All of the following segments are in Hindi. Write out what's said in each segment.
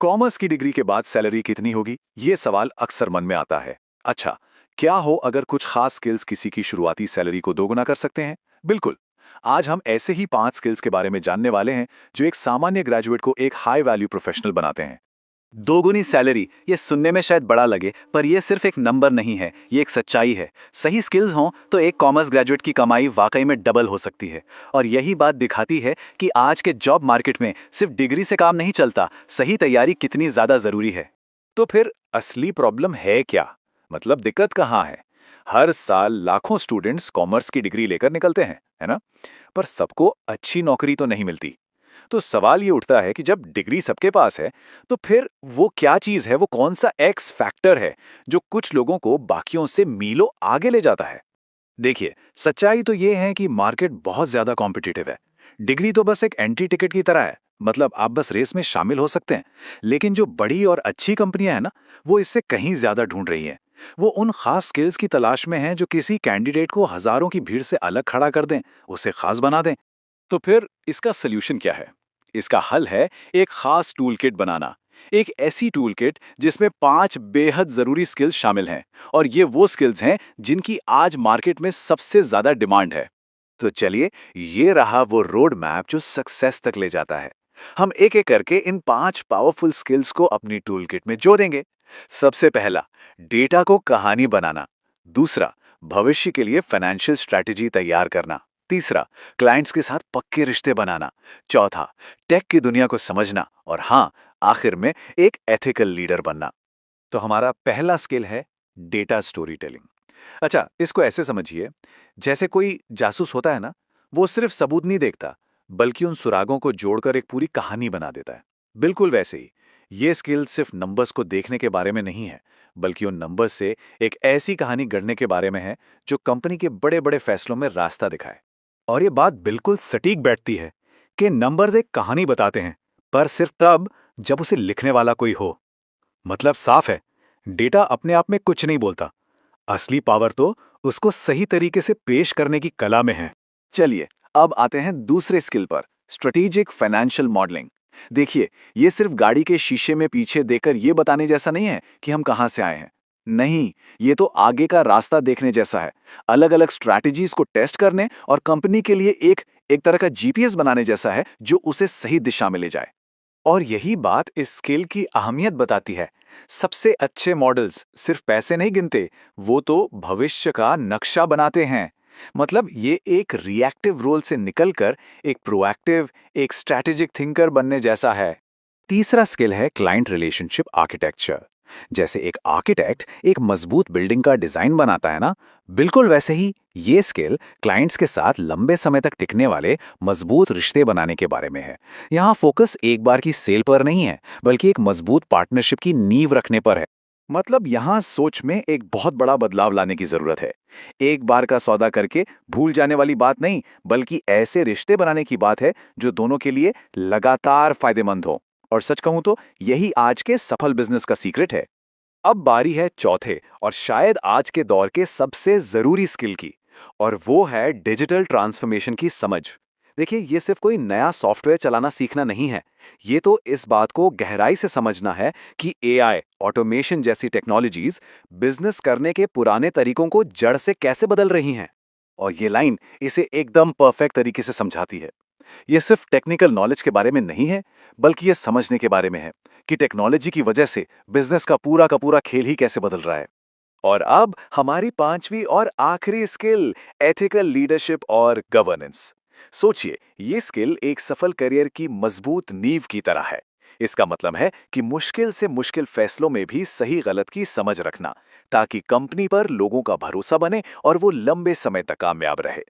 कॉमर्स की डिग्री के बाद सैलरी कितनी होगी, ये सवाल अक्सर मन में आता है। अच्छा, क्या हो अगर कुछ खास स्किल्स किसी की शुरुआती सैलरी को दोगुना कर सकते हैं? बिल्कुल। आज हम ऐसे ही 5 स्किल्स के बारे में जानने वाले हैं जो एक सामान्य ग्रेजुएट को एक हाई वैल्यू प्रोफेशनल बनाते हैं। दोगुनी सैलरी, ये सुनने में शायद बड़ा लगे, पर ये सिर्फ एक नंबर नहीं है, ये एक सच्चाई है। सही स्किल्स हों तो एक कॉमर्स ग्रेजुएट की कमाई वाकई में डबल हो सकती है। और यही बात दिखाती है कि आज के जॉब मार्केट में सिर्फ डिग्री से काम नहीं चलता, सही तैयारी कितनी ज़्यादा ज़रूरी है। तो फिर असली प्रॉब्लम है क्या? मतलब दिक्कत कहाँ है? हर साल लाखों स्टूडेंट्स कॉमर्स की डिग्री लेकर निकलते हैं, है ना? पर सबको अच्छी नौकरी तो नहीं मिलती। तो सवाल ये उठता है कि जब डिग्री सबके पास है, तो फिर वो क्या चीज़ है, वो कौन सा एक्स फैक्टर है, जो कुछ लोगों को बाकियों से मीलों आगे ले जाता है? देखिए, सच्चाई तो ये है कि मार्केट बहुत ज़्यादा कॉम्पिटिटिव है। डिग्री तो बस एक एंट्री टिकट की तरह है, मतलब आप बस रेस में शामिल हो सकते हैं। लेकिन जो बड़ी और अच्छी कंपनियां हैं ना, वो इससे कहीं ज़्यादा ढूंढ रही हैं। वो उन खास स्किल्स की तलाश में हैं जो किसी कैंडिडेट को हज़ारों की भीड़ से अलग खड़ा कर दें, उसे खास बना दें। तो फिर इसका सल्यूशन क्या है? इसका हल है एक खास टूल किट बनाना। एक ऐसी टूल किट जिसमें 5 बेहद जरूरी स्किल्स शामिल हैं, और ये वो स्किल्स हैं जिनकी आज मार्केट में सबसे ज्यादा डिमांड है। तो चलिए, ये रहा वो रोड मैप जो सक्सेस तक ले जाता है। हम एक एक करके इन 5 पावरफुल स्किल्स को अपनी टूल किट में जोड़ेंगे। सबसे पहला, डेटा को कहानी बनाना। दूसरा, भविष्य के लिए फाइनेंशियल स्ट्रैटेजी तैयार करना। तीसरा, क्लाइंट्स के साथ पक्के रिश्ते बनाना। चौथा, टेक की दुनिया को समझना। और हाँ, आखिर में एक एथिकल लीडर बनना। तो हमारा पहला स्किल है डेटा स्टोरी टेलिंग। अच्छा, इसको ऐसे समझिए, जैसे कोई जासूस होता है ना, वो सिर्फ सबूत नहीं देखता, बल्कि उन सुरागों को जोड़कर एक पूरी कहानी बना देता है। बिल्कुल वैसे ही, ये स्किल सिर्फ नंबर्स को देखने के बारे में नहीं है, बल्कि उन नंबर्स से एक ऐसी कहानी गढ़ने के बारे में है जो कंपनी के बड़े बड़े फैसलों में रास्ता दिखाए। और ये बात बिल्कुल सटीक बैठती है कि नंबर्स एक कहानी बताते हैं, पर सिर्फ तब जब उसे लिखने वाला कोई हो। मतलब साफ है, डेटा अपने आप में कुछ नहीं बोलता। असली पावर तो उसको सही तरीके से पेश करने की कला में है। चलिए, अब आते हैं दूसरे स्किल पर, स्ट्रेटेजिक फाइनेंशियल मॉडलिंग। देखिए, ये सिर्फ गाड़ी के शीशे में पीछे देखकर ये बताने जैसा नहीं है कि हम कहां से आए हैं। नहीं, ये तो आगे का रास्ता देखने जैसा है। अलग अलग स्ट्रैटेजीज को टेस्ट करने और कंपनी के लिए एक एक तरह का जीपीएस बनाने जैसा है जो उसे सही दिशा में ले जाए। और यही बात इस स्किल की अहमियत बताती है। सबसे अच्छे मॉडल्स सिर्फ पैसे नहीं गिनते, वो तो भविष्य का नक्शा बनाते हैं। मतलब ये एक रिएक्टिव रोल से निकलकर एक प्रोएक्टिव, एक स्ट्रैटेजिक थिंकर बनने जैसा है। तीसरा स्किल है क्लाइंट रिलेशनशिप आर्किटेक्चर। जैसे एक आर्किटेक्ट एक मजबूत बिल्डिंग का डिजाइन बनाता है ना, बिल्कुल वैसे ही ये स्किल क्लाइंट्स के साथ लंबे समय तक टिकने वाले मजबूत रिश्ते बनाने के बारे में है। यहाँ फोकस एक बार की सेल पर नहीं है, बल्कि एक मजबूत पार्टनरशिप की नींव रखने पर है। मतलब यहाँ सोच में एक बहुत बड़ा बदलाव लाने की जरूरत है। एक बार का सौदा करके भूल जाने वाली बात नहीं, बल्कि ऐसे रिश्ते बनाने की बात है जो दोनों के लिए लगातार फायदेमंद हो। और सच कहूं तो यही आज के सफल बिजनेस का सीक्रेट है। अब बारी है चौथे और शायद आज के दौर के सबसे जरूरी स्किल की, और वो है डिजिटल ट्रांसफॉर्मेशन की समझ। देखिए, ये सिर्फ कोई नया सॉफ्टवेयर चलाना सीखना नहीं है। ये तो इस बात को गहराई से समझना है कि एआई, ऑटोमेशन जैसी टेक्नोलॉजीज बिजनेस करने के पुराने तरीकों को जड़ से कैसे बदल रही हैं। और ये लाइन इसे एकदम परफेक्ट तरीके से समझाती है। ये सिर्फ टेक्निकल नॉलेज के बारे में नहीं है, बल्कि ये समझने के बारे में है कि टेक्नोलॉजी की वजह से बिजनेस का पूरा खेल ही कैसे बदल रहा है। और अब हमारी पांचवी और आखिरी स्किल, एथिकल लीडरशिप और गवर्नेंस। सोचिए, ये स्किल एक सफल करियर की मजबूत नींव की तरह है। इसका मतलब है कि मुश्किल से मुश्किल फैसलों में भी सही गलत की समझ रखना, ताकि कंपनी पर लोगों का भरोसा बने और वो लंबे समय तक कामयाब रहे।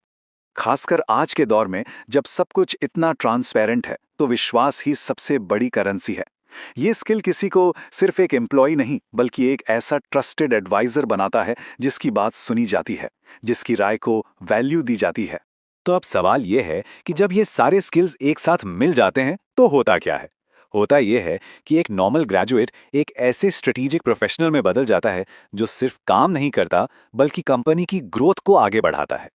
खासकर आज के दौर में जब सब कुछ इतना ट्रांसपेरेंट है, तो विश्वास ही सबसे बड़ी करेंसी है। ये स्किल किसी को सिर्फ एक एम्प्लॉय नहीं, बल्कि एक ऐसा ट्रस्टेड एडवाइजर बनाता है जिसकी बात सुनी जाती है, जिसकी राय को वैल्यू दी जाती है। तो अब सवाल यह है कि जब ये सारे स्किल्स एक साथ मिल जाते हैं तो होता क्या है? होता यह है कि एक नॉर्मल ग्रेजुएट एक ऐसे स्ट्रेटेजिक प्रोफेशनल में बदल जाता है जो सिर्फ काम नहीं करता, बल्कि कंपनी की ग्रोथ को आगे बढ़ाता है।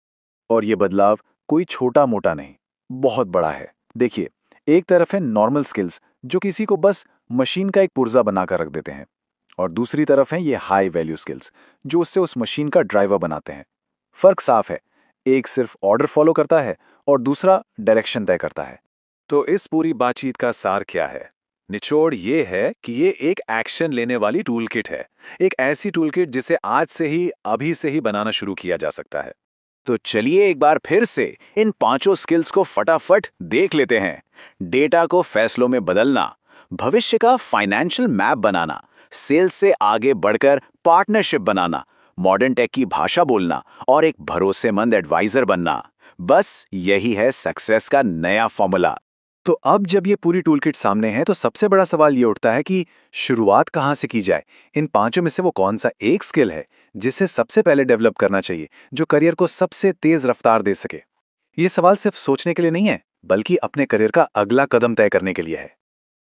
और ये बदलाव कोई छोटा मोटा नहीं, बहुत बड़ा है। देखिए, एक तरफ है नॉर्मल स्किल्स जो किसी को बस मशीन का एक पुर्जा बनाकर रख देते हैं। और दूसरी तरफ हैं ये हाई वैल्यू स्किल्स, जो उससे उस मशीन का ड्राइवर बनाते हैं। फर्क साफ है, एक सिर्फ ऑर्डर फॉलो करता है और दूसरा डायरेक्शन तय करता है। तो इस पूरी बातचीत का सार क्या है? निचोड़ ये है कि ये एक एक्शन लेने वाली टूल किट है, एक ऐसी टूल किट जिसे आज से ही, अभी से ही बनाना शुरू किया जा सकता है। तो चलिए एक बार फिर से इन पांचों स्किल्स को फटाफट देख लेते हैं। डेटा को फैसलों में बदलना, भविष्य का फाइनेंशियल मैप बनाना, सेल्स से आगे बढ़कर पार्टनरशिप बनाना, मॉडर्न टेक की भाषा बोलना और एक भरोसेमंद एडवाइजर बनना। बस यही है सक्सेस का नया फॉर्मूला। तो अब जब ये पूरी टूलकिट सामने है तो सबसे बड़ा सवाल ये उठता है कि शुरुआत कहाँ से की जाए? इन पांचों में से वो कौन सा एक स्किल है जिसे सबसे पहले डेवलप करना चाहिए, जो करियर को सबसे तेज रफ्तार दे सके? ये सवाल सिर्फ सोचने के लिए नहीं है, बल्कि अपने करियर का अगला कदम तय करने के लिए है।